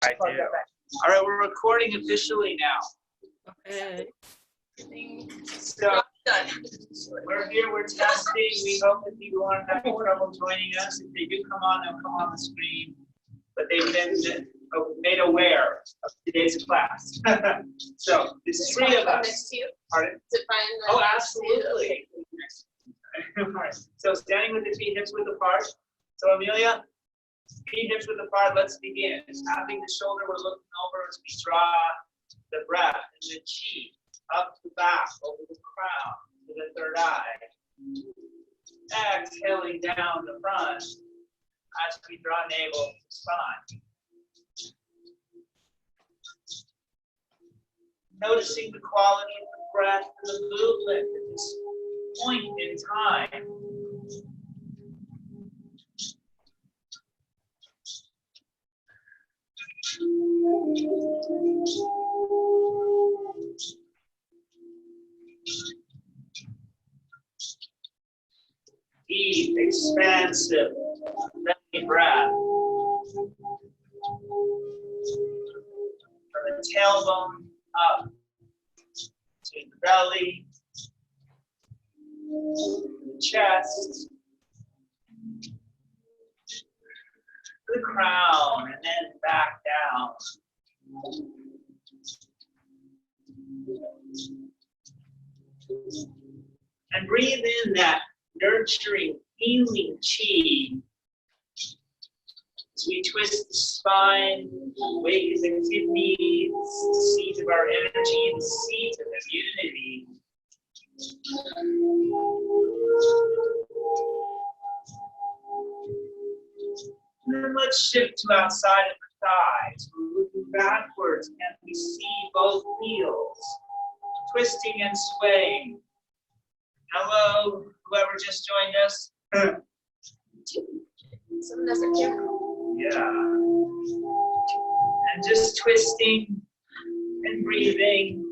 I do. All right, we're recording officially now. Okay. So we're here, we're testing. We hope that people aren't having trouble joining us. If they do come on, they'll come on the screen. But they've been made aware of today's class. So there's three of us. Next to you. Pardon? To find Oh, absolutely. All right. So standing with the feet hips width apart. So Amelia, feet hips width apart. Let's begin. Tapping the shoulder, we're looking over as we draw the breath and the chi up the back, over the crown, to the third eye. Exhaling down the front as we draw navel to spine. Noticing the quality of the breath and the movement at this point in time. Deep, expansive, belly breath. From the tailbone up to the belly, the chest, the crown, and then back down. And breathe in that nurturing, healing chi. As we twist the spine, awaken the kidneys, the seat of our energy, the seat of immunity. And then let's shift to outside of the thighs. We're looking backwards and we see both heels, twisting and swaying. Hello, whoever just joined us. Someone has a camera. Yeah. And just twisting and breathing.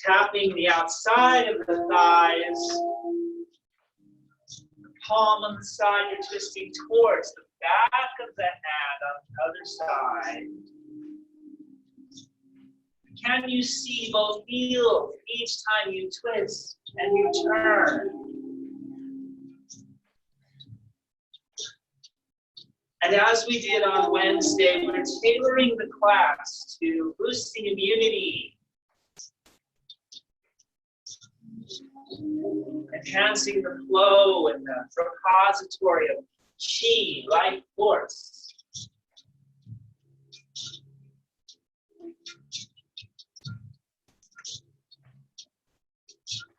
Tapping the outside of the thighs. The palm on the side, you're twisting towards the back of the hand on the other side. Can you see both heels each time you twist and you turn? And as we did on Wednesday, we're tailoring the class to boosting immunity, enhancing the flow and the repository of chi, life force.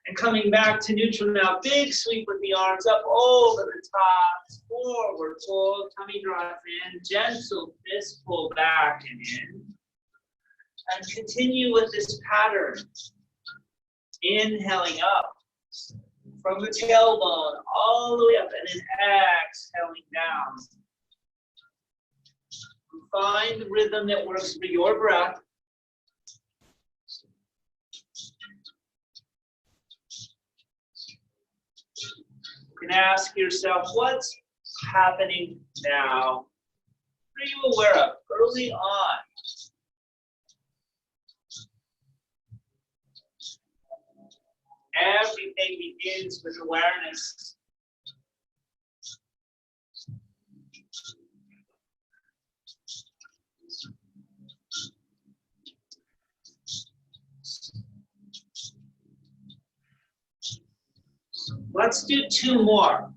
And coming back to neutral now, big sweep with the arms up over the top, forward fold, tummy draws in, gentle fist pull back and in. And continue with this pattern. Inhaling up from the tailbone all the way up and then exhaling down. Find the rhythm that works for your breath. You can ask yourself, what's happening now? What are you aware of early on? Everything begins with awareness. Let's do two more.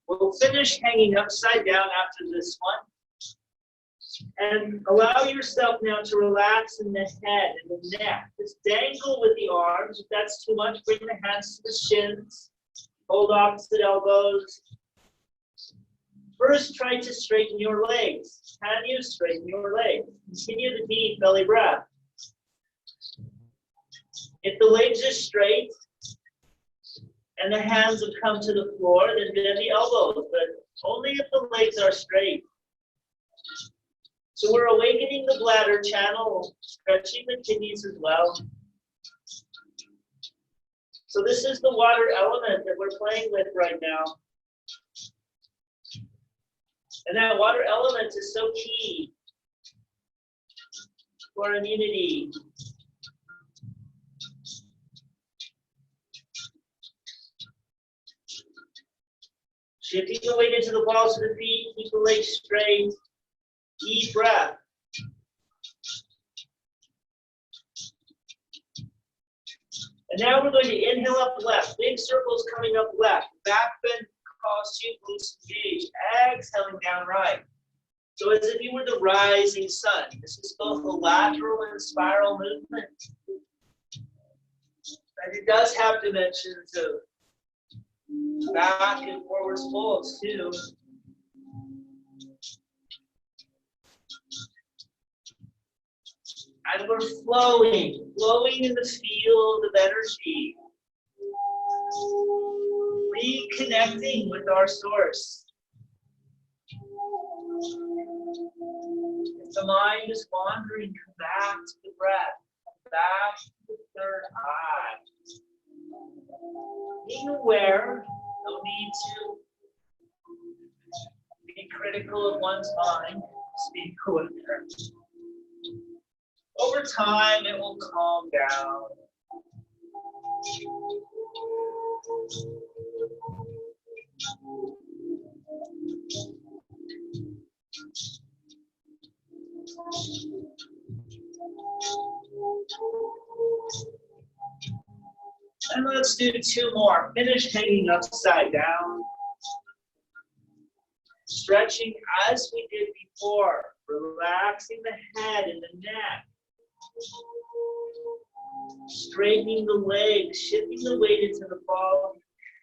We'll finish hanging upside down after this one. And allow yourself now to relax in the head and the neck. Just dangle with the arms. If that's too much, bring the hands to the shins. Hold opposite elbows. First, try to straighten your legs. Can you straighten your legs? Continue the deep belly breath. If the legs are straight, and the hands have come to the floor, then bend the elbows, but only if the legs are straight. So we're awakening the bladder channel, stretching the kidneys as well. So this is the water element that we're playing with right now. And that water element is so key for immunity. Shifting the weight into the balls of the feet, keep the legs straight. Deep breath. And now we're going to inhale up left. Big circles coming up left. Back bend, cross, cheek, loose, engage. Exhaling down right. So as if you were the rising sun. This is both a lateral and spiral movement. And it does have dimensions of back and forward folds too. And we're flowing in the field of energy. Reconnecting with our source. If the mind is wandering, come back to the breath. Come back to the third eye. Being aware, no need to be critical of one's mind. Just be aware. Over time, it will calm down. And let's do 2 more. Finish hanging upside down. Stretching as we did before. Relaxing the head and the neck. Straightening the legs, shifting the weight into the ball of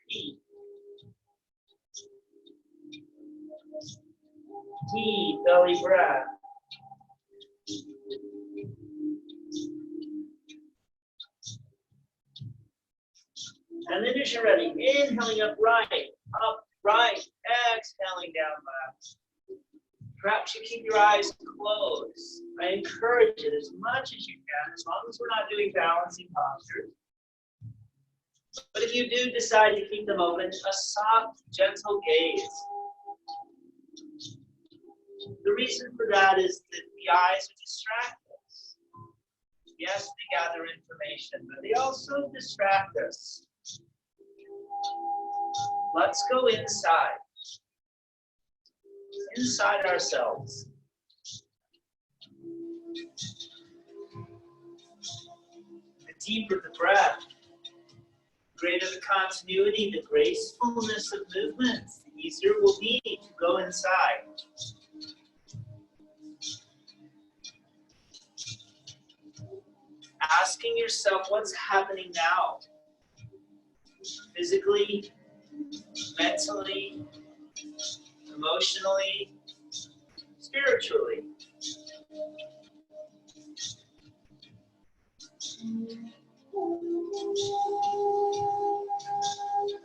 your feet. Deep belly breath. And then as you're ready, inhaling up right, exhaling down left. Perhaps you keep your eyes closed. I encourage it as much as you can, as long as we're not doing balancing postures. But if you do decide to keep them open, a soft, gentle gaze. The reason for that is that the eyes are distract us. Yes, they gather information, but they also distract us. Let's go inside ourselves. The deeper the breath, the greater the continuity, the gracefulness of movements, the easier it will be to go inside. Asking yourself what's happening now, physically, mentally, emotionally, spiritually.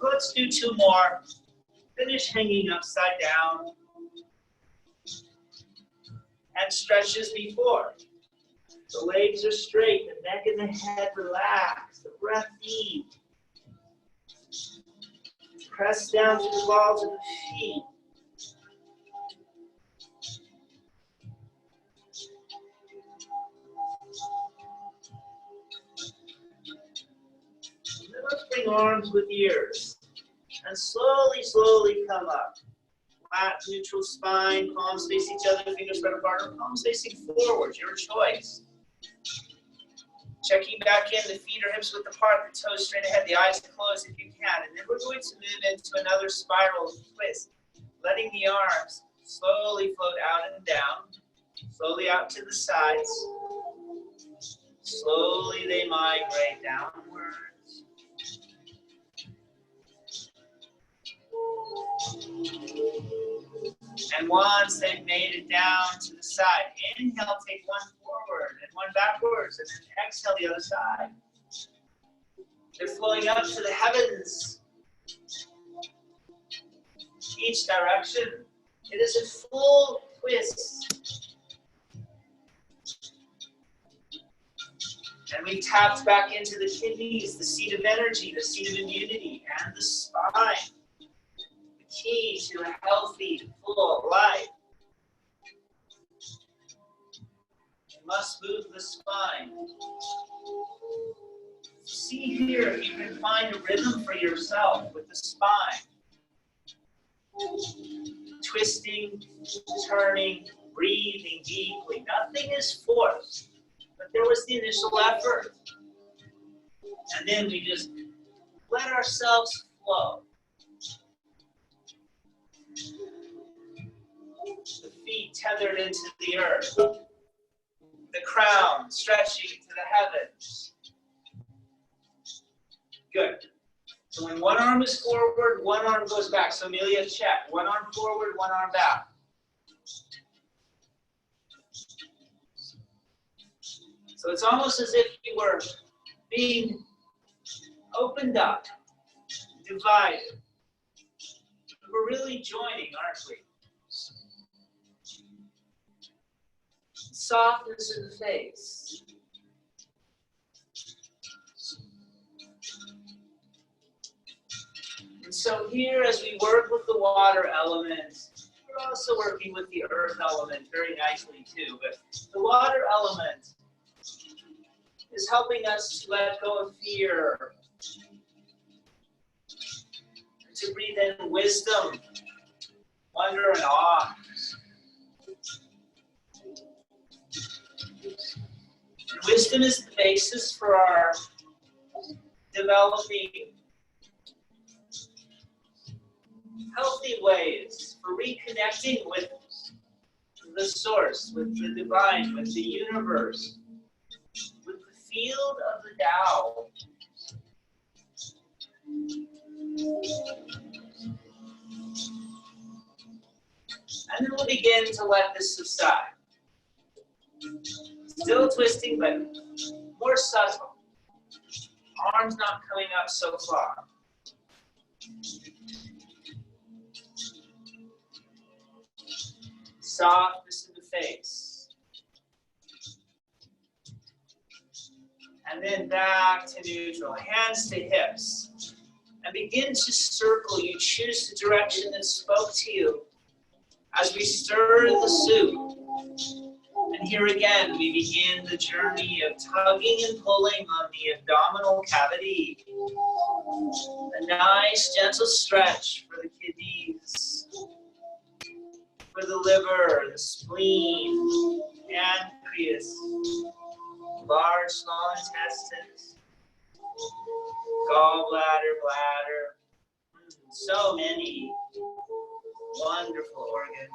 Let's do 2 more. Finish hanging upside down. And stretch as before. The legs are straight, the neck and the head relax, the breath deep. Press down to the balls of the feet. And then let's bring arms with ears. And slowly come up. Flat, neutral spine, palms face each other, fingers spread apart, or palms facing forward, your choice. Checking back in, the feet or hips width apart, the toes straight ahead, the eyes closed if you can. And then we're going to move into another spiral twist, letting the arms slowly float out and down, slowly out to the sides. Slowly they migrate downwards. And once they've made it down to the side, inhale, take one forward and one backwards, and then exhale the other side. They're flowing up to the heavens. Each direction. It is a full twist. And we tapped back into the kidneys, the seat of energy, the seat of immunity, and the spine. The key to a healthy, full life. You must move the spine. See here if you can find a rhythm for yourself with the spine. Twisting, turning, breathing deeply. Nothing is forced, but there was the initial effort. And then we just let ourselves flow. The feet tethered into the earth. The crown stretching to the heavens. Good. So when one arm is forward, one arm goes back. So Amelia, check. One arm forward, one arm back. So it's almost as if you were being opened up, divided. We're really joining, aren't we? Softness in the face. And so here, as we work with the water element, we're also working with the earth element very nicely too. But the water element is helping us to let go of fear, to breathe in wisdom, wonder, and awe. And wisdom is the basis for our developing healthy ways, for reconnecting with the source, with the divine, with the universe, with the field of the Tao. And then we'll begin to let this subside. Still twisting, but more subtle. Arms not coming up so far. Softness in the face. And then back to neutral. Hands to hips. And begin to circle. You choose the direction that spoke to you as we stir the soup. And here again, we begin the journey of tugging and pulling on the abdominal cavity. A nice, gentle stretch for the kidneys, for the liver, the spleen, pancreas, large, small intestines, gallbladder, bladder. So many wonderful organs.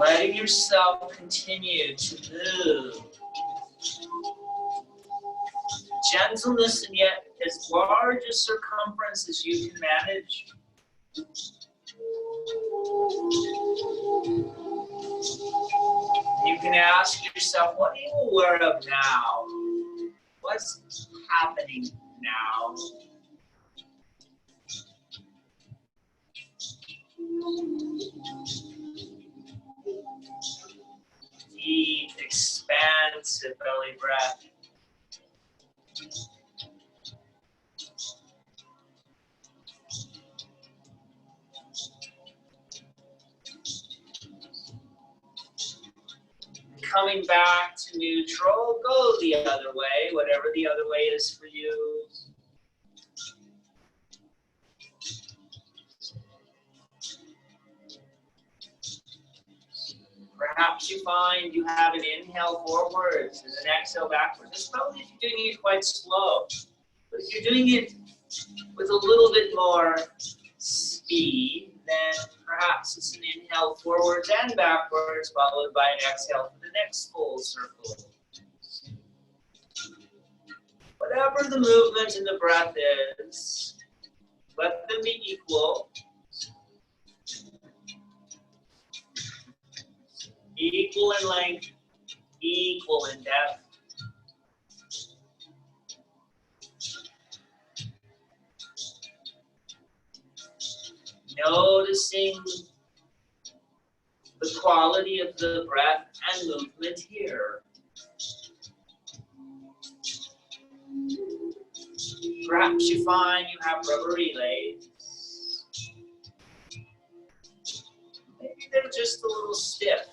Letting yourself continue to move. Gentleness and yet as large a circumference as you can manage. You can ask yourself, what are you aware of now? What's happening now? Deep, expansive belly breath. Coming back to neutral, go the other way, whatever the other way is for you. Perhaps you find you have an inhale forwards and an exhale backwards. That's probably if you're doing it quite slow. But if you're doing it with a little bit more speed, then perhaps it's an inhale forwards and backwards, followed by an exhale for the next full circle. Whatever the movement and the breath is, let them be equal. Equal in length, equal in depth. Noticing the quality of the breath and movement here. Perhaps you find you have rubbery legs. Maybe they're just a little stiff.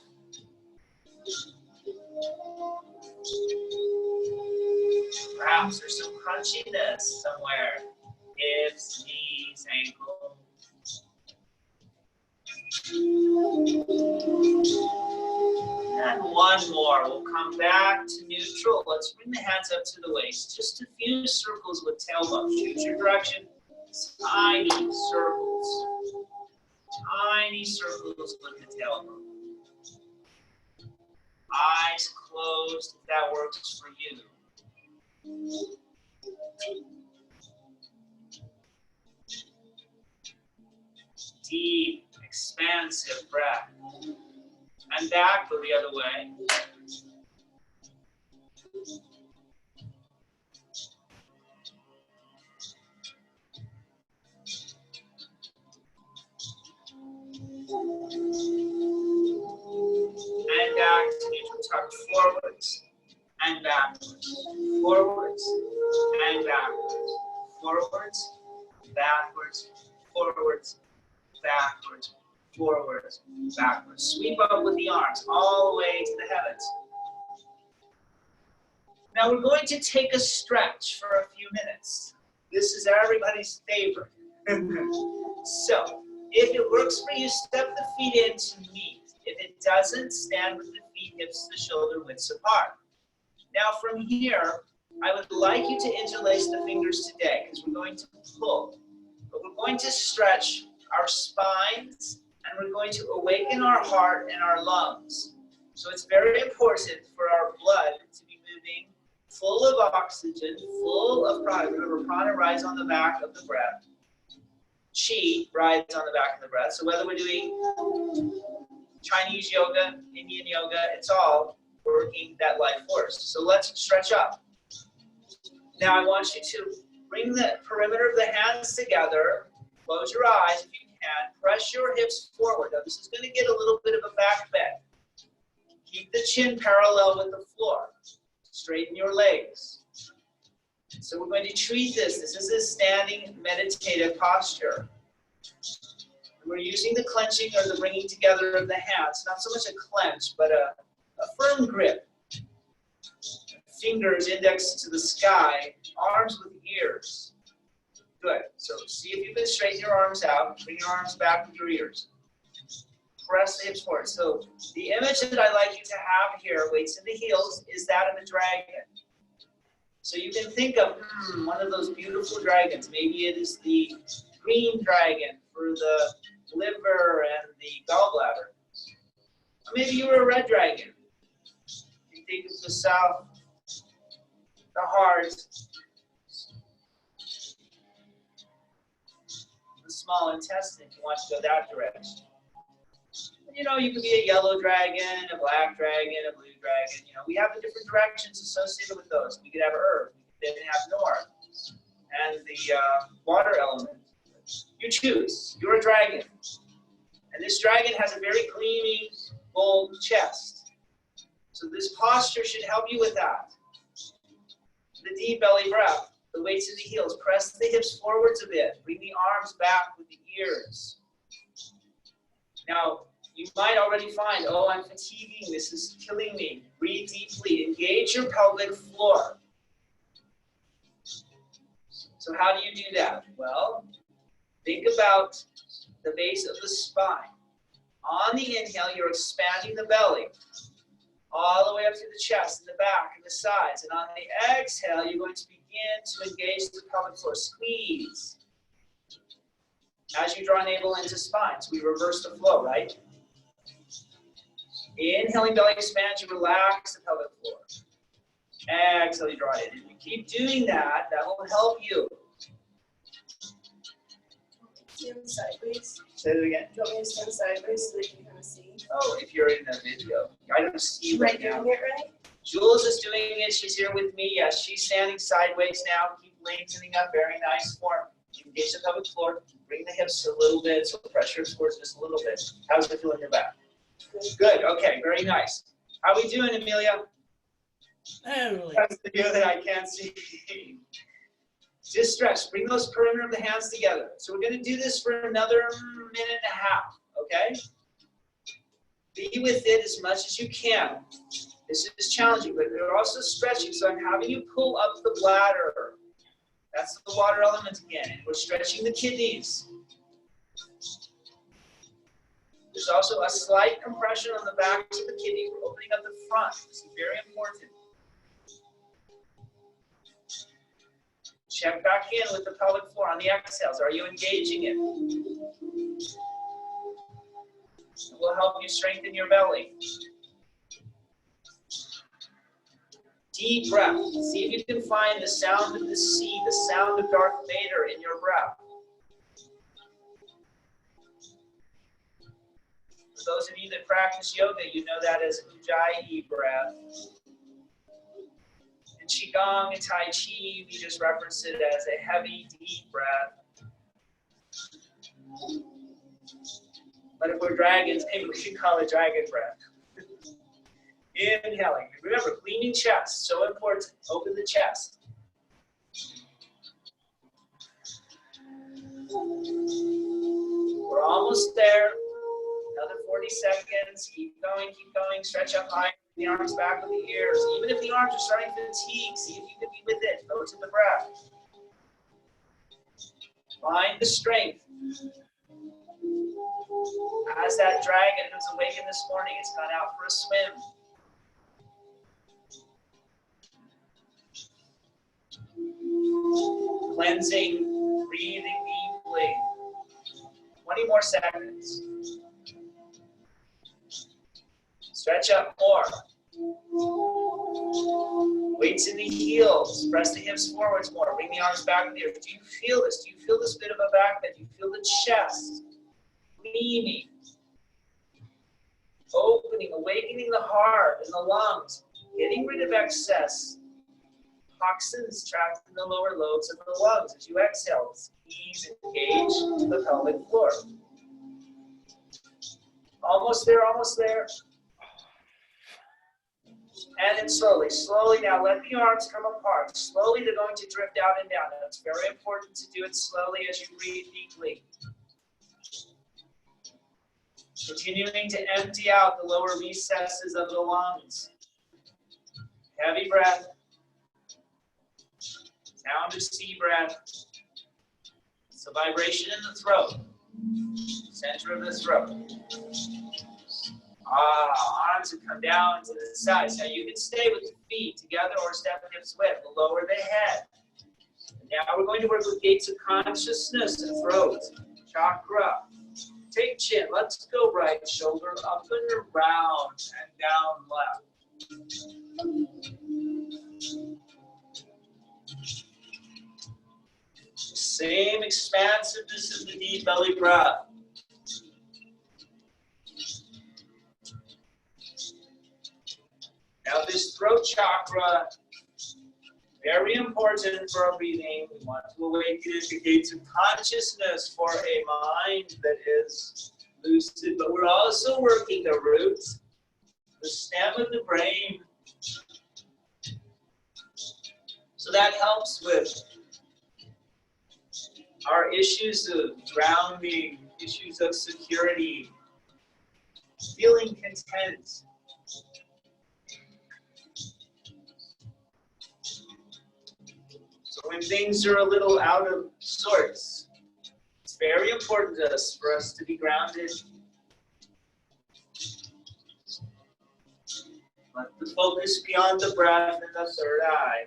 Perhaps there's some crunchiness somewhere. Hips, knees, ankles. And one more. We'll come back to neutral. Let's bring the hands up to the waist. Just a few circles with tailbone. Choose your direction. Tiny circles. Tiny circles with the tailbone. Eyes closed if that works for you. Deep, expansive breath. And back, go the other way. And back to neutral. Tuck forwards and backwards. Forwards and backwards. Forwards, backwards, forwards, backwards, forwards, backwards. Sweep up with the arms all the way to the heavens. Now we're going to take a stretch for a few minutes. This is everybody's favorite. So, if it works for you, step the feet in to meet. If it doesn't, stand with the feet hips to shoulder widths apart. Now from here, I would like you to interlace the fingers today because we're going to pull. But we're going to stretch our spines and we're going to awaken our heart and our lungs. So it's very important for our blood to be moving full of oxygen, full of prana. Remember, prana rides on the back of the breath. Chi rides on the back of the breath. So whether we're doing Chinese yoga, Indian yoga, it's all working that life force. So let's stretch up. Now I want you to bring the perimeter of the hands together. Close your eyes if you can. Press your hips forward. Now this is going to get a little bit of a back bend. Keep the chin parallel with the floor. Straighten your legs. So we're going to treat this. This is a standing meditative posture. We're using the clenching or the bringing together of the hands. Not so much a clench, but a firm grip. Fingers indexed to the sky, arms with ears. Good. So see if you can straighten your arms out. Bring your arms back with your ears. Press the hips forward. So the image that I like you to have here, weights in the heels, is that of a dragon. So you can think of one of those beautiful dragons. Maybe it is the green dragon for the liver and the gallbladder. Or maybe you were a red dragon. You think of the south, the heart, the small intestine. You want to go that direction. You know, you could be a yellow dragon, a black dragon, a blue dragon. You know, we have the different directions associated with those. We could have earth, we could have north, and the water element. You choose. You're a dragon. And this dragon has a very gleaming gold chest. So this posture should help you with that. The deep belly breath, the weights in the heels. Press the hips forwards a bit. Bring the arms back with the ears. Now, you might already find, oh, I'm fatiguing. This is killing me. Breathe deeply. Engage your pelvic floor. So how do you do that? Well, think about the base of the spine. On the inhale, you're expanding the belly all the way up to the chest and the back and the sides. And on the exhale, you're going to begin to engage the pelvic floor. Squeeze. As you draw navel into spine. So we reverse the flow, right? Inhaling belly expands, you relax the pelvic floor. Exhale, you draw it in. If you keep doing that, that will help you. Stand sideways. Say it again. Do you want me to stand sideways so they can kind of see? Oh, if you're in the video. I don't see you right now. Am I doing it right? Jules is doing it. She's here with me. Yes, she's standing sideways now. Keep lengthening up. Very nice form. Engage the pelvic floor. Bring the hips a little bit, so pressure towards just a little bit. How does it feel in your back? Good. Okay. Very nice. How are we doing, Amelia? Oh, really? That's the view that I can't see. Just stretch. Bring those perimeter of the hands together. So we're going to do this for another minute and a half, okay? Be with it as much as you can. This is challenging, but we're also stretching. So I'm having you pull up the bladder. That's the water element again. And we're stretching the kidneys. There's also a slight compression on the backs of the kidneys. We're opening up the front. This is very important. Check back in with the pelvic floor on the exhales. Are you engaging it? It will help you strengthen your belly. Deep breath. See if you can find the sound of the sea, the sound of Darth Vader in your breath. For those of you that practice yoga, you know that as Ujjayi breath. In Qigong and Tai Chi, we just reference it as a heavy, deep breath. But if we're dragons, maybe we should call it dragon breath. Inhaling. Remember, cleaning chest, so important. Open the chest. We're almost there. Another 40 seconds. Keep going, keep going. Stretch up high. The arms back with the ears. Even if the arms are starting to fatigue, see if you can be with it. Go to the breath. Find the strength. As that dragon who's awakened this morning, it's gone out for a swim. Cleansing, breathing deeply. 20 more seconds. Stretch up more. Weights in the heels. Press the hips forwards more. Bring the arms back with the ears. Do you feel this? Do you feel this bit of a back bend? Do you feel the chest gleaming? Opening, awakening the heart and the lungs. Getting rid of excess toxins trapped in the lower lobes of the lungs. As you exhale, ease and engage the pelvic floor. Almost there, almost there. And then slowly, slowly now, let the arms come apart. Slowly, they're going to drift out and down. Now, it's very important to do it slowly as you breathe deeply. Continuing to empty out the lower recesses of the lungs. Heavy breath. Sound of sea breath. It's a vibration in the throat. Center of the throat. Arms will come down to the sides. Now you can stay with the feet together or step hips width. Lower the head. And now we're going to work with gates of consciousness and throat. Chakra. Take chin. Let's go right shoulder up and around and down left. Same expansiveness of the deep belly breath. Now this throat chakra, very important for our breathing. We want to awaken the gates of consciousness for a mind that is lucid, but we're also working the roots, the stem of the brain. So that helps with our issues of grounding, issues of security, feeling content. So when things are a little out of sorts, it's very important to us for us to be grounded. Let the focus be on the breath and the third eye.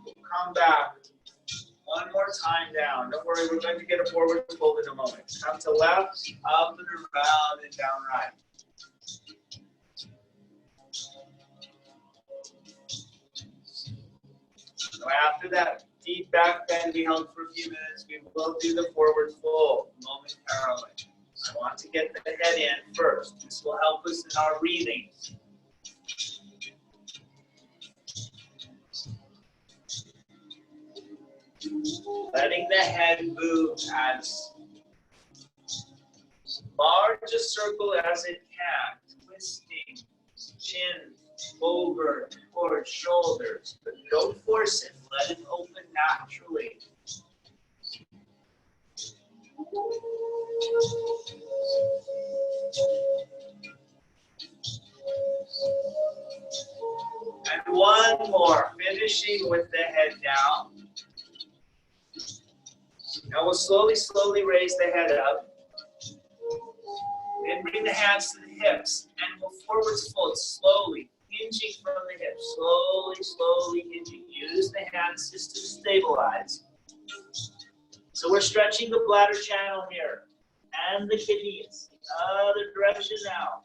We'll come back one more time down. Don't worry, we're going to get a forward fold in a moment. Come to left, up and around, and down right. So after that deep back bend we held for a few minutes, we will do the forward fold momentarily. I want to get the head in first. This will help us in our breathing. Letting the head move as large a circle as it can, twisting chin over towards shoulders, but don't force it. Let it open naturally. And one more, finishing with the head down. Now we'll slowly raise the head up. And bring the hands to the hips. And we'll forwards fold slowly, hinging from the hips. Slowly hinging. Use the hands just to stabilize. So we're stretching the bladder channel here. And the kidneys. Other direction now.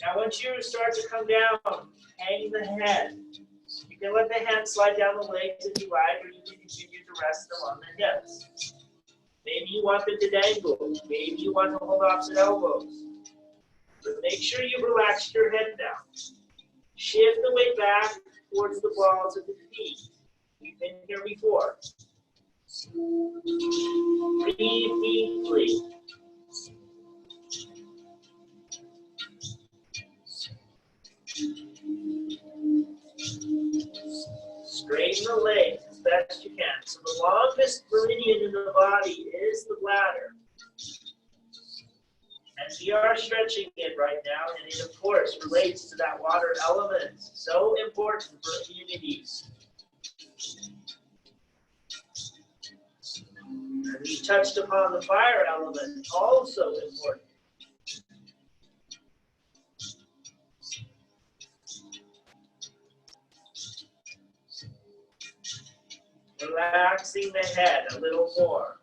Now once you start to come down, hang the head. You can let the hands slide down the legs if you like, or you can continue to rest them on the hips. Maybe you want them to dangle. Maybe you want to hold opposite elbows. But make sure you relax your head down. Shift the weight back towards the balls of the feet. We've been here before. Breathe deeply. Straighten the legs as best you can. So the longest meridian in the body is the bladder. And we are stretching it right now, and it of course relates to that water element. So important for immunity. And we touched upon the fire element, also important. Relaxing the head a little more.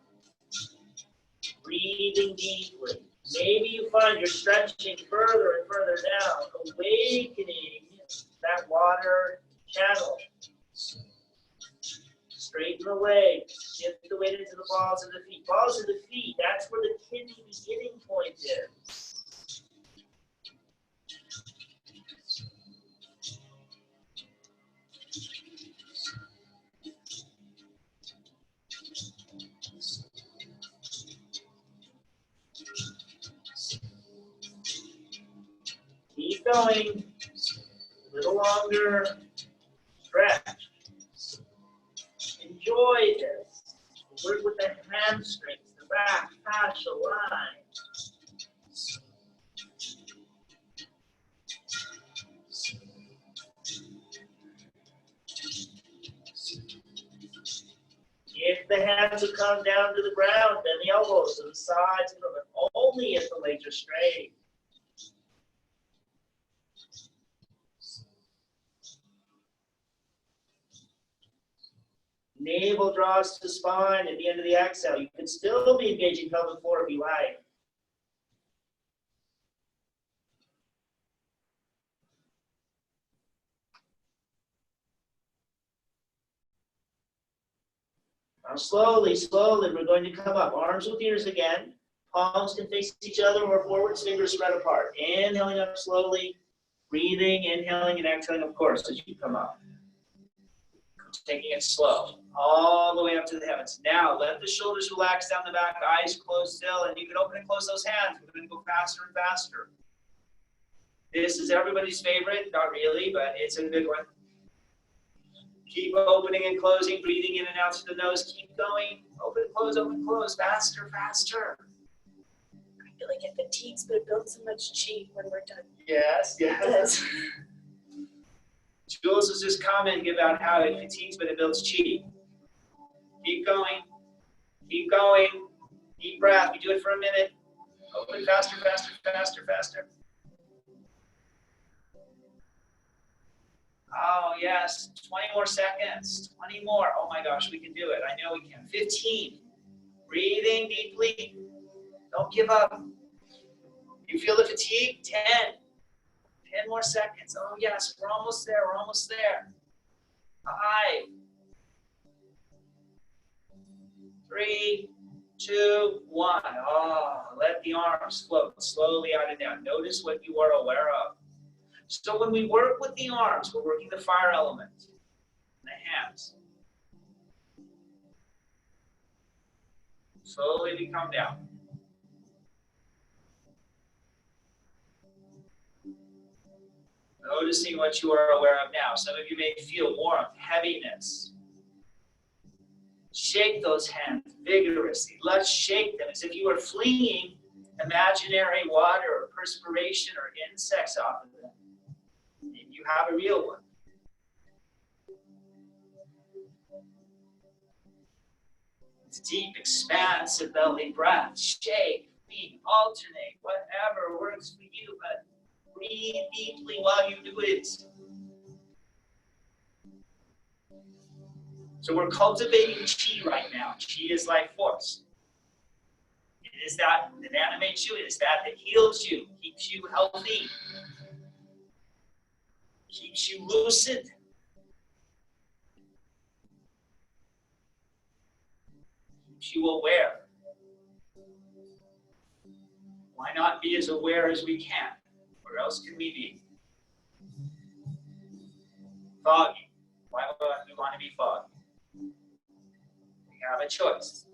Breathing deeply. Maybe you find you're stretching further and further down, awakening that water channel. Straighten the legs. Shift the weight into the balls of the feet. Balls of the feet, that's where the kidney beginning point is. Keep going. A little longer. Stretch. Enjoy this. Work with the hamstrings, the back fascia line. If the hands will come down to the ground, then the elbows to the sides, but only if the legs are straight. Navel draws to spine at the end of the exhale. You can still be engaging pelvic floor if you like. Now slowly, we're going to come up. Arms with ears again. Palms can face each other or forwards, fingers spread apart. Inhaling up slowly. Breathing, inhaling and exhaling, of course, as you come up. Taking it slow, all the way up to the heavens. Now, let the shoulders relax down the back, eyes closed still, and you can open and close those hands. We're going to go faster and faster. This is everybody's favorite, not really, but it's a good one. Keep opening and closing, breathing in and out through the nose. Keep going. Open, close, faster, faster. I feel like it fatigues, but it builds so much chi when we're done. Yes. It does. Jules was just commenting about how it fatigues, but it builds chi. Keep going. Keep going. Deep breath. You do it for a minute. Open faster, faster, faster, faster. Oh, yes. 20 more seconds. 20 more. Oh, my gosh, we can do it. I know we can. 15. Breathing deeply. Don't give up. You feel the fatigue? 10. 10 more seconds. Oh, yes, we're almost there. We're almost there. 5. 3, 2, 1. Oh, let the arms float slowly out and down. Notice what you are aware of. So when we work with the arms, we're working the fire element. The hands. Slowly we come down. Noticing what you are aware of now. Some of you may feel warmth, heaviness. Shake those hands vigorously. Let's shake them as if you were flinging imaginary water or perspiration or insects off of them. Maybe you have a real one. It's deep, expansive belly breath. Shake, beat, alternate, whatever works for you, but breathe deeply while you do it. So we're cultivating Qi right now. Qi is life force. It is that animates you. It is that heals you, keeps you healthy, keeps you lucid. Keeps you aware. Why not be as aware as we can? Where else can we be? Foggy. Why would we want to be foggy? We have a choice.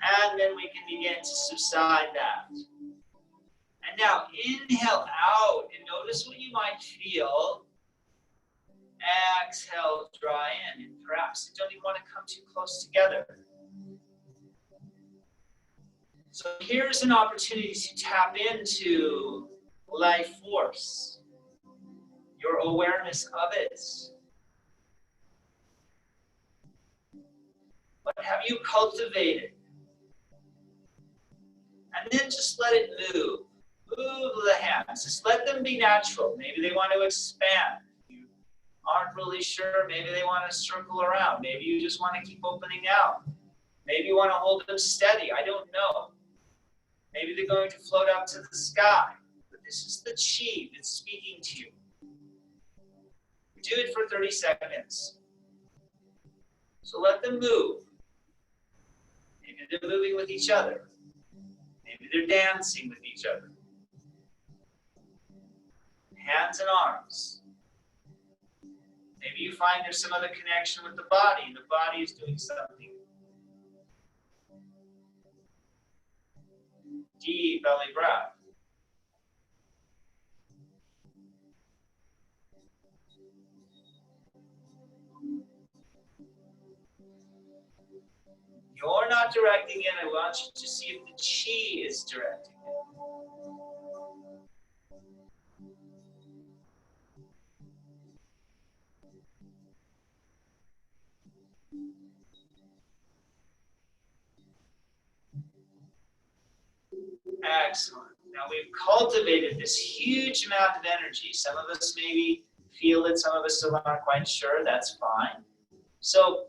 And then we can begin to subside that. And now inhale out and notice what you might feel. Exhale, dry in. And perhaps you don't even want to come too close together. So here's an opportunity to tap into life force, your awareness of it. What have you cultivated? And then just let it move. Move the hands. Just let them be natural. Maybe they want to expand. You aren't really sure. Maybe they want to circle around. Maybe you just want to keep opening out. Maybe you want to hold them steady. I don't know. Maybe they're going to float up to the sky. But this is the Qi that's speaking to you. Do it for 30 seconds. So let them move. Maybe they're moving with each other. Maybe they're dancing with each other. Hands and arms. Maybe you find there's some other connection with the body, and the body is doing something. Deep belly breath. You're not directing it. I want you to see if the Qi is directing it. Excellent. Now we've cultivated this huge amount of energy. Some of us maybe feel it, some of us still aren't quite sure. That's fine. So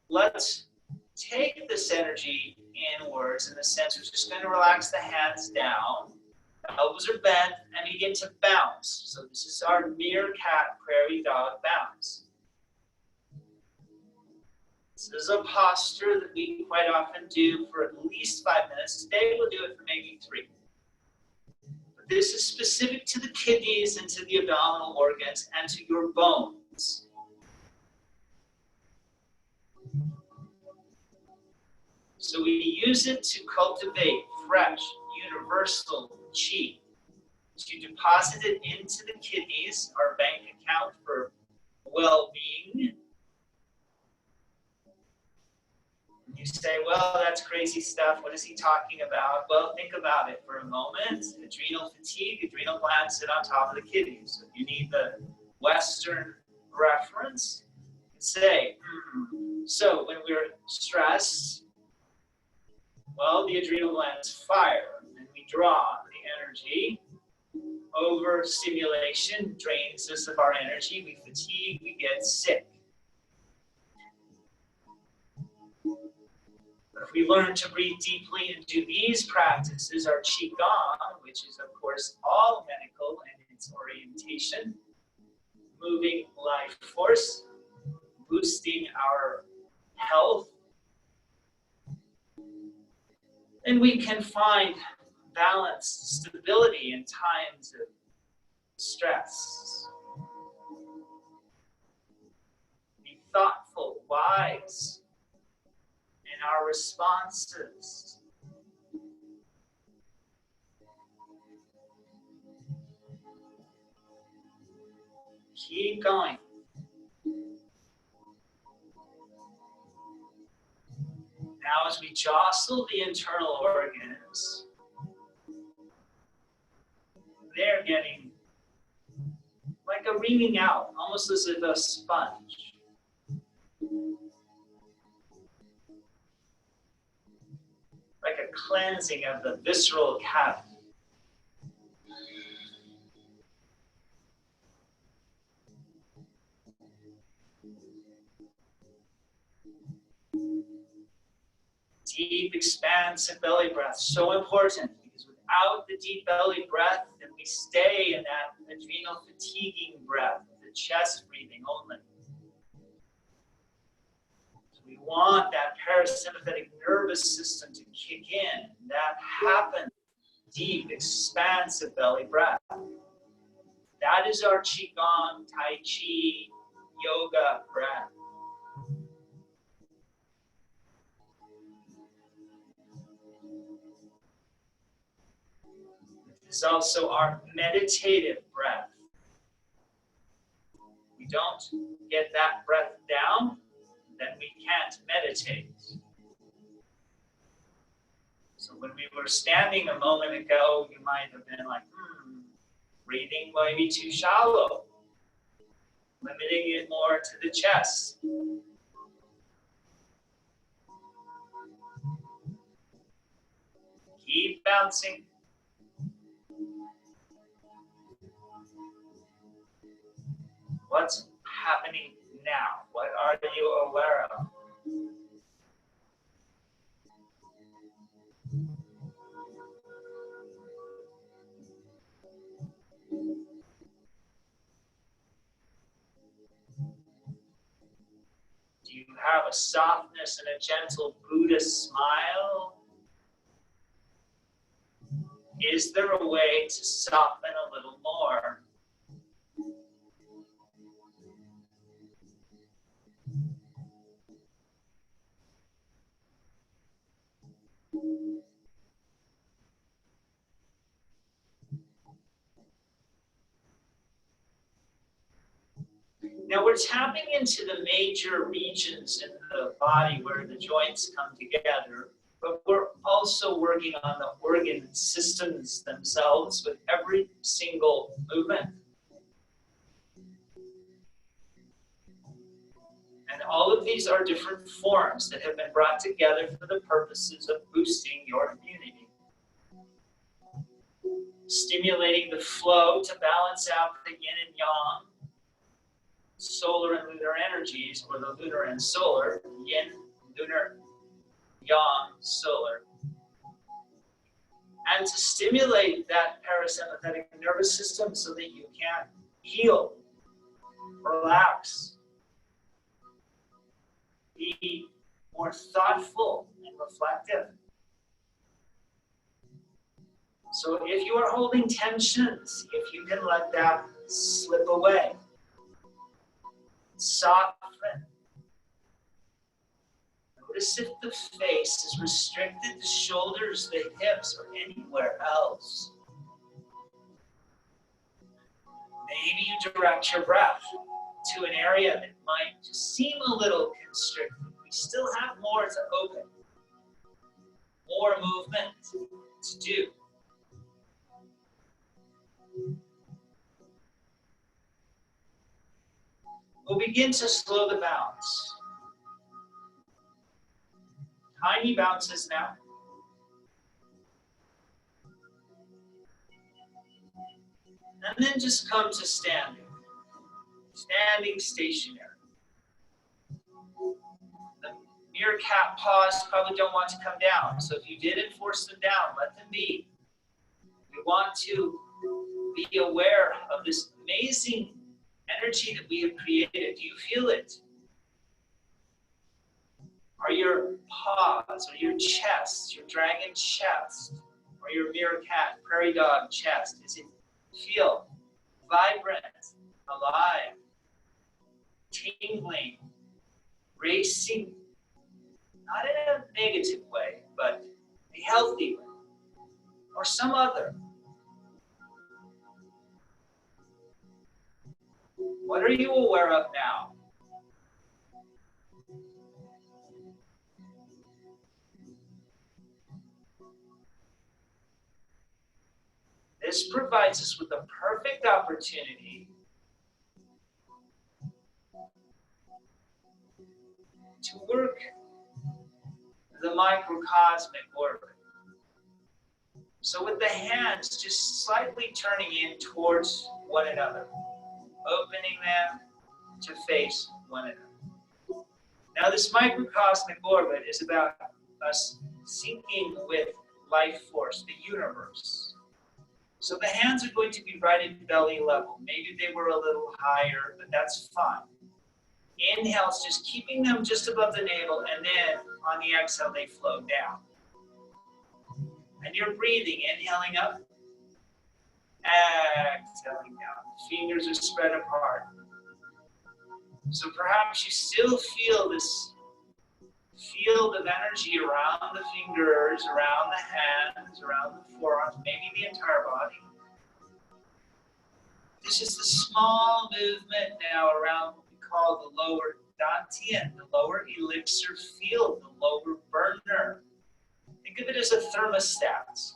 let's take this energy inwards in the sense we're just going to relax the hands down. Elbows are bent and begin to bounce. So this is our meerkat prairie dog bounce. This is a posture that we quite often do for at least 5 minutes. Today we'll do it for maybe 3. But this is specific to the kidneys and to the abdominal organs and to your bones. So we use it to cultivate fresh, universal Qi, to deposit it into the kidneys, our bank account for well-being. You say, well, that's crazy stuff. What is he talking about? Well, think about it for a moment. Adrenal fatigue, adrenal glands sit on top of the kidneys. So if you need the Western reference, say, so when we're stressed, well, the adrenal glands fire, and we draw the energy. Overstimulation drains us of our energy. We fatigue, we get sick. But if we learn to breathe deeply and do these practices, our Qigong, which is, of course, all medical in its orientation, moving life force, boosting our health, then we can find balance, stability in times of stress. Be thoughtful, wise in our responses. Keep going. Now as we jostle the internal organs, they're getting like a wringing out, almost as if a sponge. Like a cleansing of the visceral cavity. Deep, expansive belly breath, so important, because without the deep belly breath, then we stay in that adrenal fatiguing breath, the chest breathing only. So we want that parasympathetic nervous system to kick in. That happens. Deep, expansive belly breath. That is our Qigong, Tai Chi, yoga breath. It's also our meditative breath. We don't get that breath down, then we can't meditate. So when we were standing a moment ago, you might have been like, breathing might be too shallow. Limiting it more to the chest. Keep bouncing. What's happening now? What are you aware of? Do you have a softness and a gentle Buddhist smile? Is there a way to soften a little more? Now we're tapping into the major regions in the body where the joints come together, but we're also working on the organ systems themselves with every single movement. And all of these are different forms that have been brought together for the purposes of boosting your immunity. Stimulating the flow to balance out the yin and yang, solar and lunar energies, or the lunar and solar, yin, lunar, yang, solar. And to stimulate that parasympathetic nervous system so that you can heal, relax, be more thoughtful and reflective. So if you are holding tensions, if you can let that slip away, soften. Notice if the face is restricted, the shoulders, the hips, or anywhere else. Maybe you direct your breath to an area that might just seem a little constricted. We still have more to open, more movement to do. We'll begin to slow the bounce. Tiny bounces now. And then just come to standing. Standing stationary. The meerkat paws probably don't want to come down. So if you didn't force them down, let them be. We want to be aware of this amazing energy that we have created. Do you feel it? Are your paws, or your chest, your dragon chest, or your meerkat, prairie dog chest, does it feel vibrant, alive, tingling, racing? Not in a negative way, but a healthy way, or some other. What are you aware of now? This provides us with a perfect opportunity to work the microcosmic orbit. So with the hands just slightly turning in towards one another, opening them to face one another. Now this microcosmic orbit is about us syncing with life force, the universe. So the hands are going to be right at belly level. Maybe they were a little higher, but that's fine. Inhales, just keeping them just above the navel, and then on the exhale, they flow down. And you're breathing, inhaling up, exhaling down. Fingers are spread apart. So perhaps you still feel this field of energy around the fingers, around the hands, around the forearms, maybe the entire body. This is the small movement now around what we call the lower dantian, the lower elixir field, the lower burner. Think of it as a thermostat,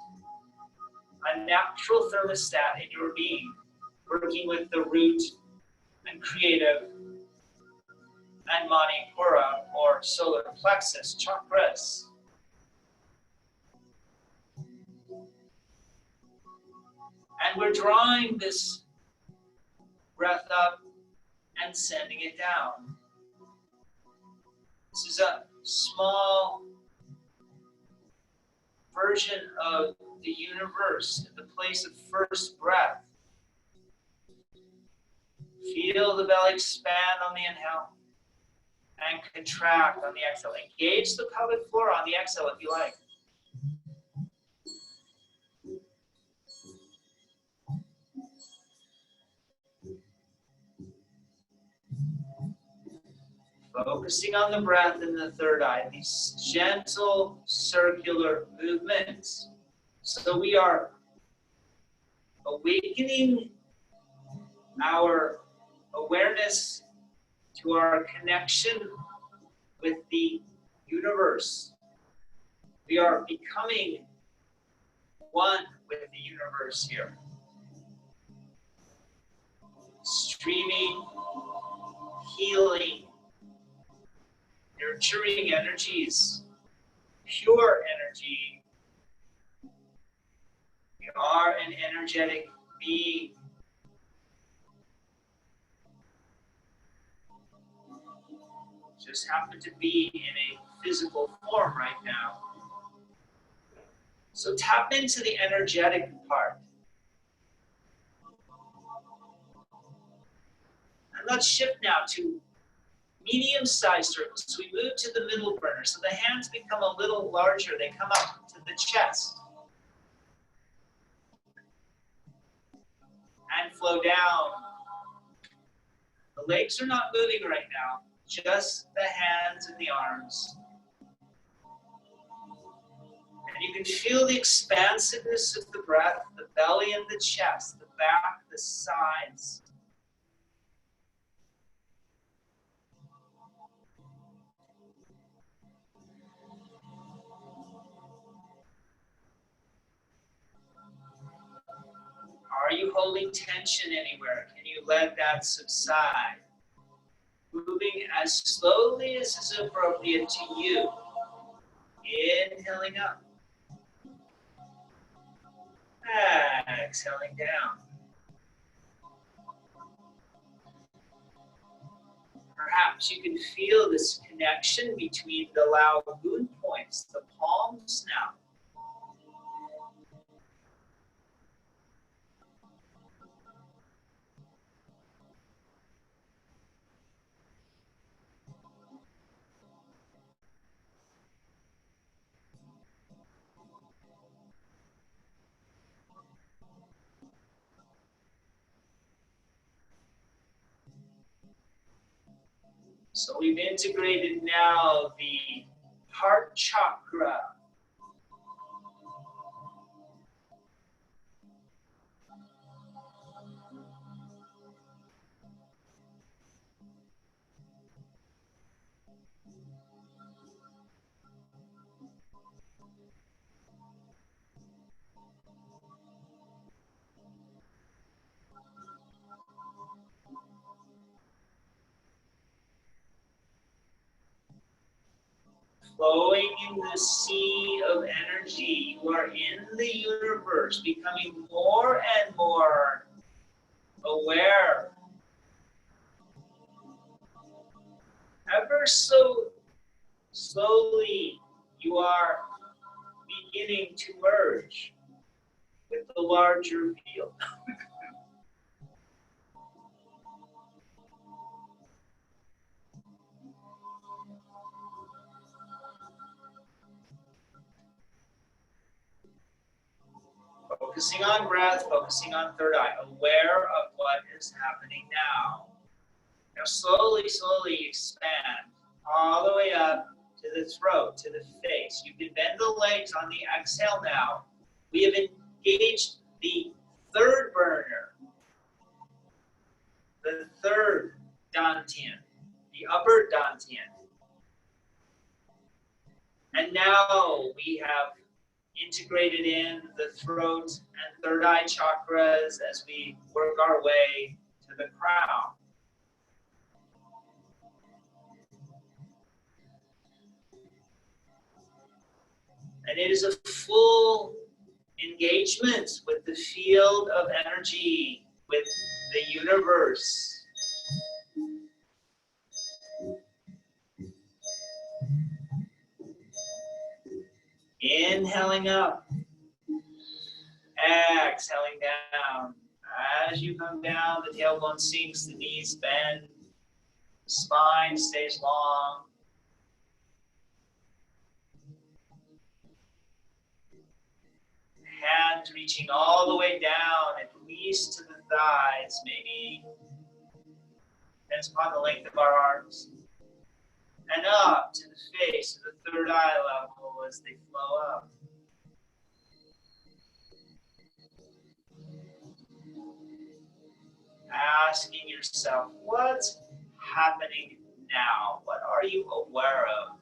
a natural thermostat in your being, working with the root and creative and manipura or solar plexus chakras. And we're drawing this breath up and sending it down. This is a small version of the universe in the place of first breath. Feel the belly expand on the inhale and contract on the exhale. Engage the pelvic floor on the exhale if you like. Focusing on the breath in the third eye, these gentle circular movements. So we are awakening our awareness to our connection with the universe. We are becoming one with the universe here. Streaming, healing, nurturing energies, pure energy. We are an energetic being. Just happen to be in a physical form right now. So tap into the energetic part. And let's shift now to medium-sized circles. So we move to the middle burner. So the hands become a little larger. They come up to the chest. And flow down. The legs are not moving right now. Just the hands and the arms. And you can feel the expansiveness of the breath, the belly and the chest, the back, the sides. Are you holding tension anywhere? Can you let that subside? Moving as slowly as is appropriate to you. Inhaling up. Exhaling down. Perhaps you can feel this connection between the Lao moon points, the palms now. So we've integrated now the heart chakra. flowing in the sea of energy. You are in the universe, becoming more and more aware. Ever so slowly, you are beginning to merge with the larger field. Focusing on breath, focusing on third eye, aware of what is happening now. Now slowly, slowly expand all the way up to the throat, to the face. You can bend the legs on the exhale now. We have engaged the third burner, the third dantian, the upper dantian. And now we have integrated in the throat and third eye chakras as we work our way to the crown. And it is a full engagement with the field of energy, with the universe. Inhaling up, exhaling down. As you come down, the tailbone sinks, the knees bend, the spine stays long. Hands reaching all the way down, at least to the thighs, maybe depends upon the length of our arms. And up to the face, to the third eye level as they flow up. Asking yourself, what's happening now? What are you aware of?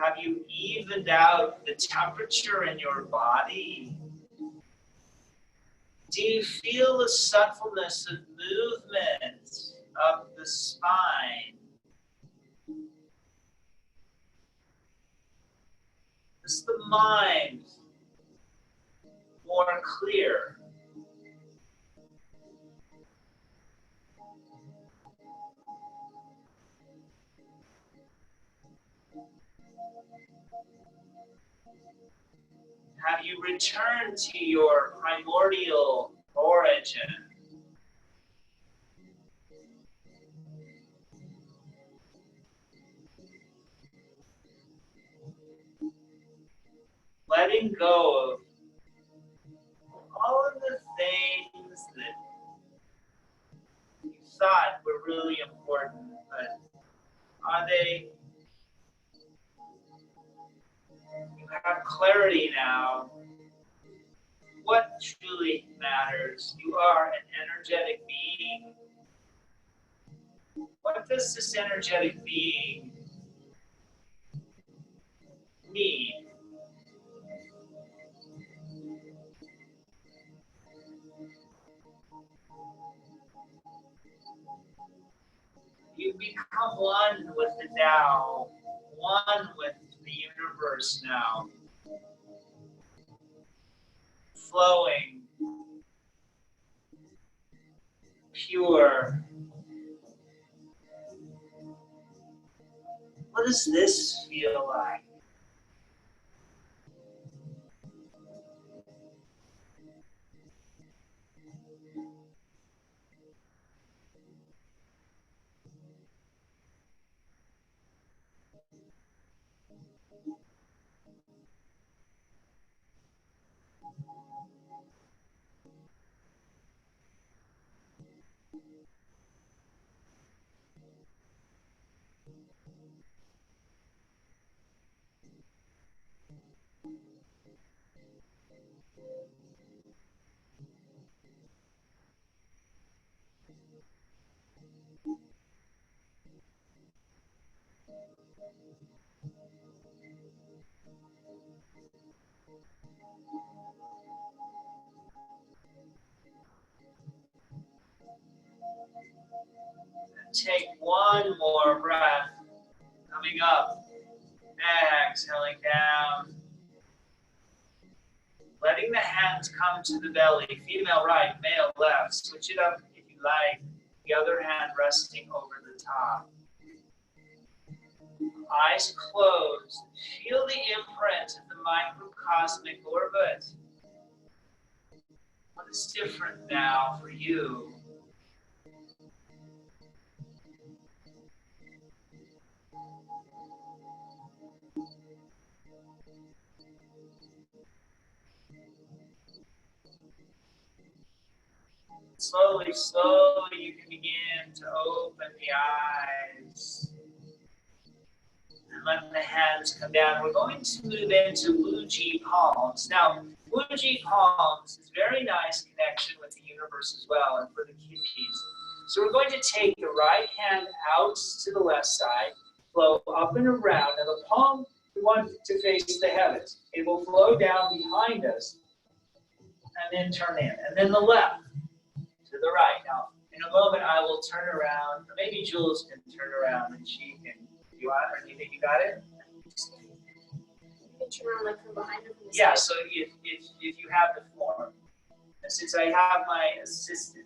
Have you evened out the temperature in your body? Do you feel the suppleness of movement up the spine? Is the mind more clear? Have you returned to your primordial origin? Letting go of all of the things that you thought were really important, but are they? You have clarity now. What truly matters? You are an energetic being. What does this energetic being need? You become one with the Tao, one with the universe now. Flowing, pure. What does this feel like? And take one more breath. Coming up. Exhaling down. Letting the hands come to the belly. Female right, male left. Switch it up if you like. The other hand resting over the top. Eyes closed. Feel the imprint of the microcosmic orbit. What is different now for you? Slowly, slowly, you can begin to open the eyes. And let the hands come down. We're going to move into Wuji palms. Now, Wuji palms is very nice connection with the universe as well and for the kidneys. So we're going to take the right hand out to the left side, flow up and around. Now the palm, we want to face the heavens. It will flow down behind us and then turn in. And then the left to the right. Now, in a moment, I will turn around. Or maybe Jules can turn around and she can. Or do you think you got it? You can turn around like from behind or from the Yeah, side. so if you have the form, and since I have my assistant,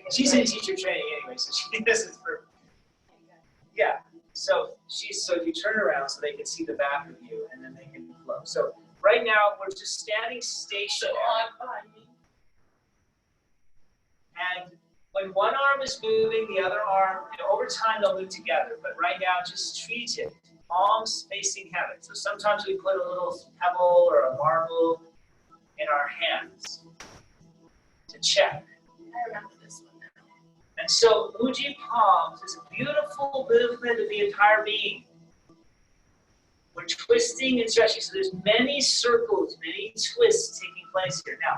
she's in teacher training anyway, so she this is for. Yeah, so if you turn around so they can see the back of you, and then they can flow. So right now we're just standing stationary. And when one arm is moving, the other arm, over time they'll move together. But right now, just treat it. Palms facing heaven. So sometimes we put a little pebble or a marble in our hands to check. I remember this one now. And so Wuji palms is a beautiful movement of the entire being. We're twisting and stretching. So there's many circles, many twists taking place here. Now,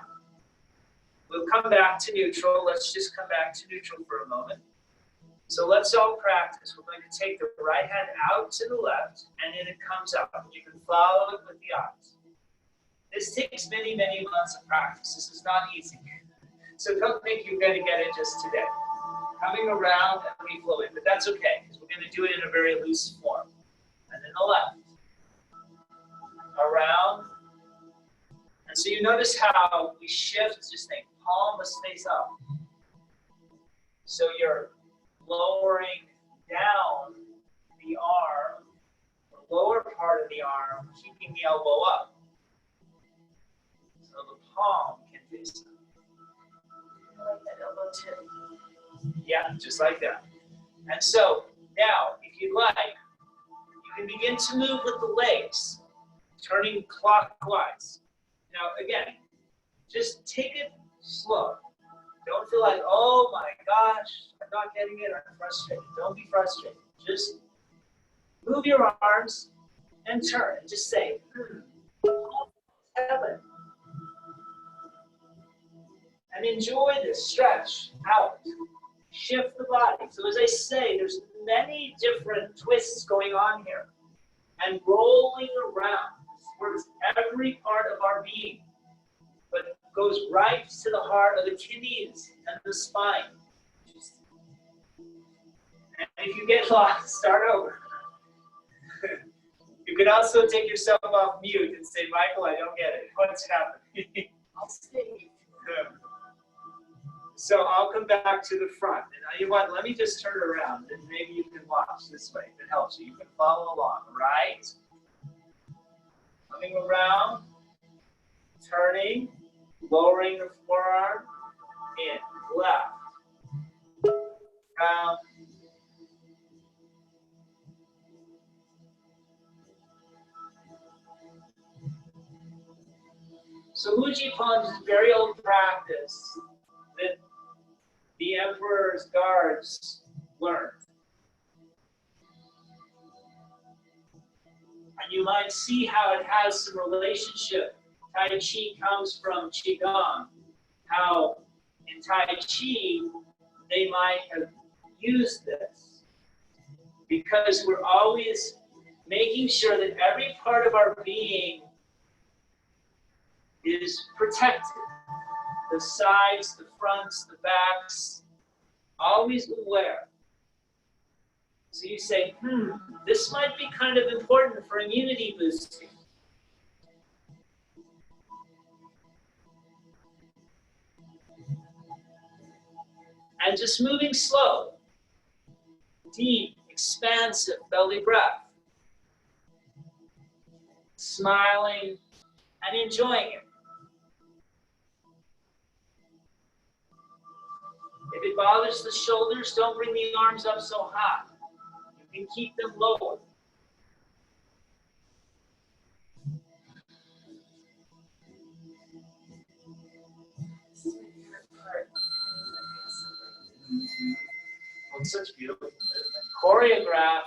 we'll come back to neutral. Let's just come back to neutral for a moment. So let's all practice. We're going to take the right hand out to the left, and then it comes up. You can follow it with the eyes. This takes many, many months of practice. This is not easy. So don't think you're going to get it just today. Coming around and reflowing, but that's okay, because we're going to do it in a very loose form. And then the left. Around. And so you notice how we shift, just think, palm must face up. So you're lowering down the arm, the lower part of the arm, keeping the elbow up. So the palm can face up. I like that elbow too. Yeah, just like that. And so now, if you'd like, you can begin to move with the legs, turning clockwise. Now, again, just take it slow. Don't feel like, oh my gosh, I'm not getting it, I'm frustrated. Don't be frustrated. Just move your arms and turn and just say, heaven. And enjoy this stretch out. Shift the body. So as I say, there's many different twists going on here. And rolling around towards every part of our being. But it goes right to the heart of the kidneys and the spine. And if you get lost, start over. You can also take yourself off mute and say, Michael, I don't get it. What's happening? I'll stay. So I'll come back to the front. And you know what? Let me just turn around and maybe you can watch this way. If it helps you. You can follow along, right? Coming around, turning, lowering the forearm, in, left, down. So Wuji palms is a very old practice that the emperor's guards learned. And you might see how it has some relationship. Tai Chi comes from Qigong. How in Tai Chi, they might have used this. Because we're always making sure that every part of our being is protected. the sides, the fronts, the backs, always aware. So you say, this might be kind of important for immunity boosting. And just moving slow, deep, expansive belly breath. Smiling and enjoying it. If it bothers the shoulders, don't bring the arms up so high. You can keep them lower. Well, it's such beautiful movement. Choreographed.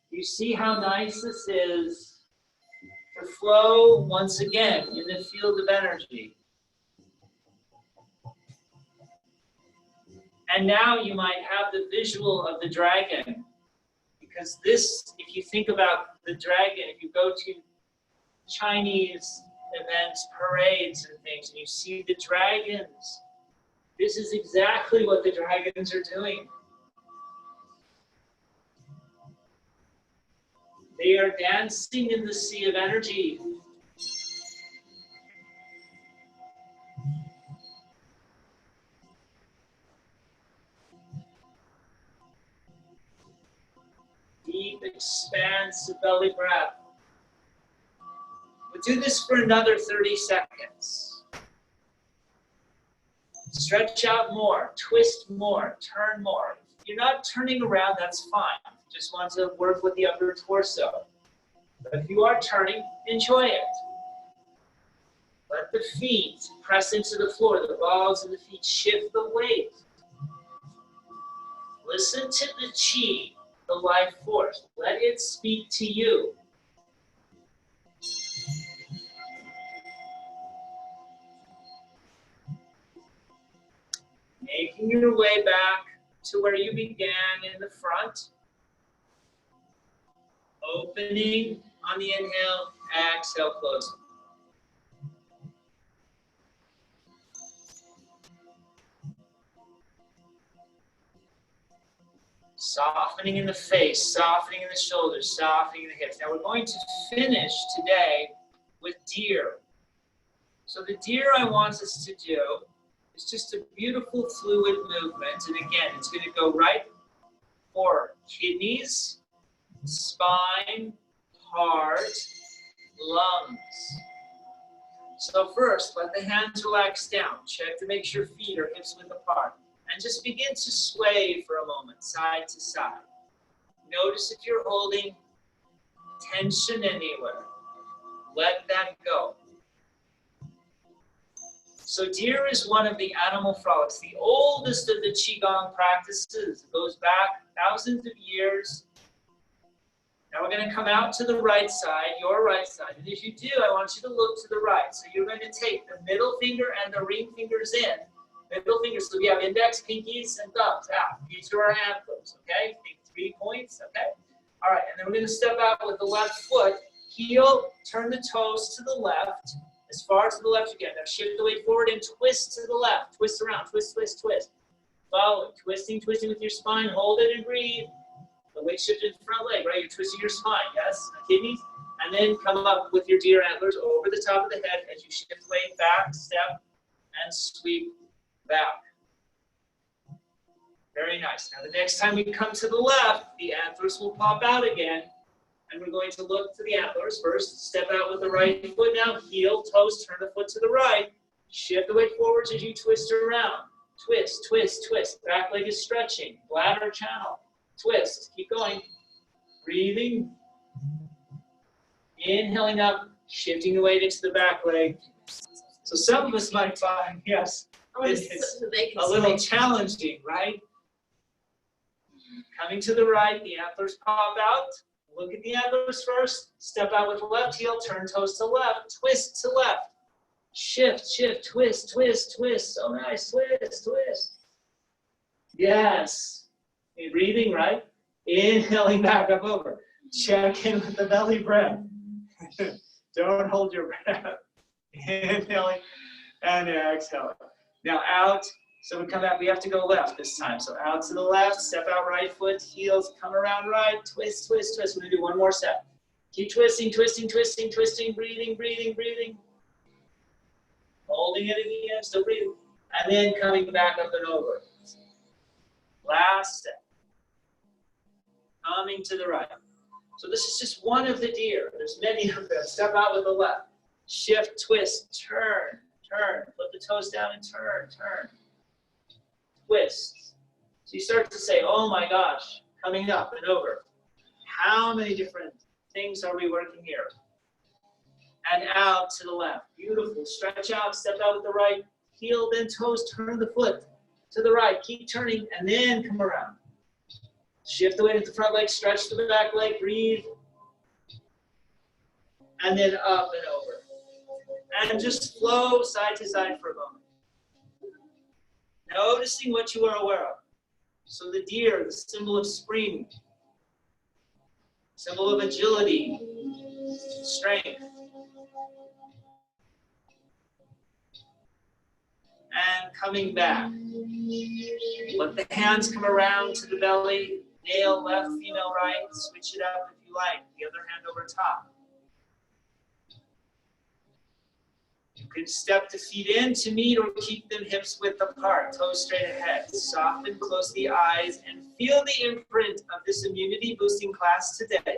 You see how nice this is to flow once again in the field of energy. And now you might have the visual of the dragon. Because this, if you think about the dragon, if you go to Chinese events, parades and things, and you see the dragons, this is exactly what the dragons are doing. They are dancing in the sea of energy. Deep, expansive belly breath. We'll do this for another 30 seconds. Stretch out more, twist more, turn more. If you're not turning around, that's fine. You just want to work with the upper torso. But if you are turning, enjoy it. Let the feet press into the floor. The balls of the feet shift the weight. Listen to the chi, the life force. Let it speak to you. Making your way back to where you began in the front. Opening on the inhale, exhale, closing. Softening in the face, softening in the shoulders, softening in the hips. Now we're going to finish today with deer. So the deer I want us to do is just a beautiful fluid movement. And again, it's going to go right for kidneys, spine, heart, lungs. So first, let the hands relax down. Check to make sure feet are hips width apart. And just begin to sway for a moment, side to side. Notice if you're holding tension anywhere. Let that go. So deer is one of the animal frolics, the oldest of the Qigong practices. It goes back thousands of years. Now we're going to come out to the right side, your right side. And if you do, I want you to look to the right. So you're going to take the middle finger and the ring fingers in. Middle fingers, so we have index, pinkies, and thumbs out. These are our anthems, okay? Think 3 points, okay? All right, and then we're going to step out with the left foot. Heel, turn the toes to the left, as far to the left you can. Now shift the weight forward and twist to the left. Twist around, twist, twist, twist. Follow, twisting, twisting with your spine. Hold it and breathe. The weight shifted to the front leg, right? You're twisting your spine, yes? Kidneys. And then come up with your deer antlers over the top of the head as you shift weight back, step, and sweep back. Very nice. Now the next time we come to the left, the antlers will pop out again. And we're going to look to the antlers first. Step out with the right foot now. Heel, toes, turn the foot to the right. Shift the weight forwards as you twist around. Twist, twist, twist. Back leg is stretching. Bladder channel. Twist. Keep going. Breathing. Inhaling up. Shifting the weight into the back leg. So some of us might find, yes, it's a little challenging, right? Coming to the right, the antlers pop out. Look at the antlers first. Step out with the left heel, turn toes to left, twist to left. Shift, shift, twist, twist, twist. So nice, twist, twist. Yes. You're breathing, right? Inhaling back up over. Check in with the belly breath. Don't hold your breath. Inhaling And exhale. Now out. So we come back. We have to go left this time. So out to the left. Step out right foot. Heels. Come around right. Twist, twist, twist. We're going to do one more set. Keep twisting, twisting, twisting, twisting. Breathing, breathing, breathing. Holding it in the end. Still breathing. And then coming back up and over. Last step. Coming to the right. So this is just one of the deer. There's many of them. Step out with the left. Shift, twist, turn, turn. Put the toes down and turn, turn. Twist. So you start to say, oh my gosh, coming up and over. How many different things are we working here? And out to the left. Beautiful. Stretch out, step out with the right. Heel, then toes, turn the foot to the right. Keep turning and then come around. Shift the weight into the front leg, stretch the back leg, breathe. And then up and over. And just flow side to side for a moment. Noticing what you are aware of. So the deer, the symbol of spring, symbol of agility, strength. And coming back. Let the hands come around to the belly. Nail left, female right. Switch it up if you like. The other hand over top. You can step the feet in to meet or keep them hips width apart. Toes straight ahead. Soften, close the eyes, and feel the imprint of this immunity boosting class today.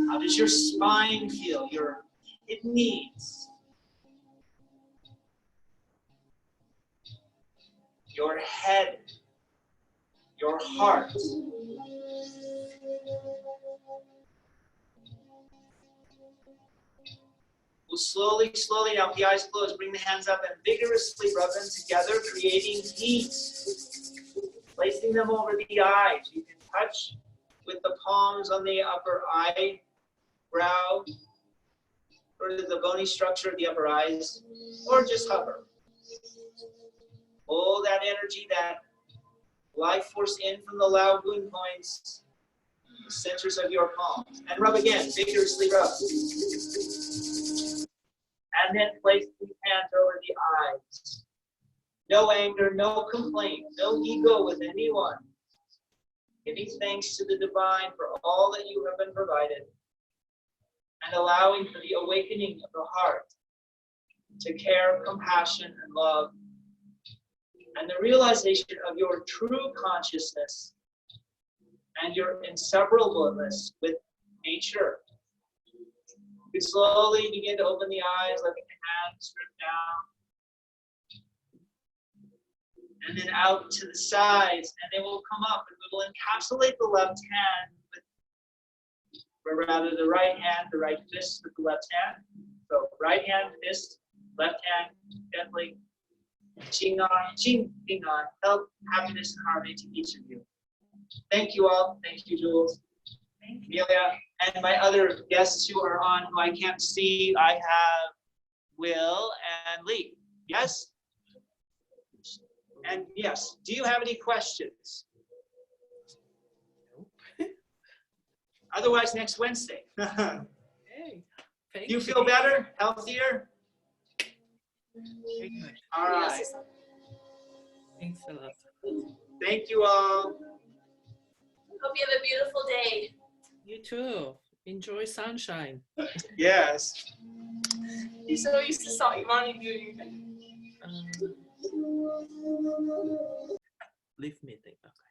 How does your spine feel? Your kidneys? Your head? Your heart? We'll slowly, slowly, now with the eyes closed, bring the hands up and vigorously rub them together, creating heat. Placing them over the eyes. You can touch with the palms on the upper eyebrow, or the bony structure of the upper eyes, or just hover. Hold that energy, that life force in from the loud wind points, the centers of your palms. And rub again, vigorously rub. And then place these hands over the eyes. No anger, no complaint, no ego with anyone. Giving thanks to the divine for all that you have been provided. And allowing for the awakening of the heart to care, compassion, and love. And the realization of your true consciousness and your inseparableness with nature. You slowly begin to open the eyes, letting the hands drip down. And then out to the sides, and they will come up, and we will encapsulate the left hand with, or rather the right hand, the right fist with the left hand. So right hand, fist, left hand, gently. Qigong, Qigong, health, happiness, and harmony to each of you. Thank you all. Thank you, Jules. Thank you. Amelia, and my other guests who are on, who I can't see, I have Will and Lee. Yes? And yes, do you have any questions? Nope. Otherwise, next Wednesday. Hey, thank You feel better, healthier? Very good. All right. Thanks a lot. Thank you all. Hope you have a beautiful day. You too. Enjoy sunshine. Yes. You're so used to salt. You want to do anything. Leave meeting. Okay.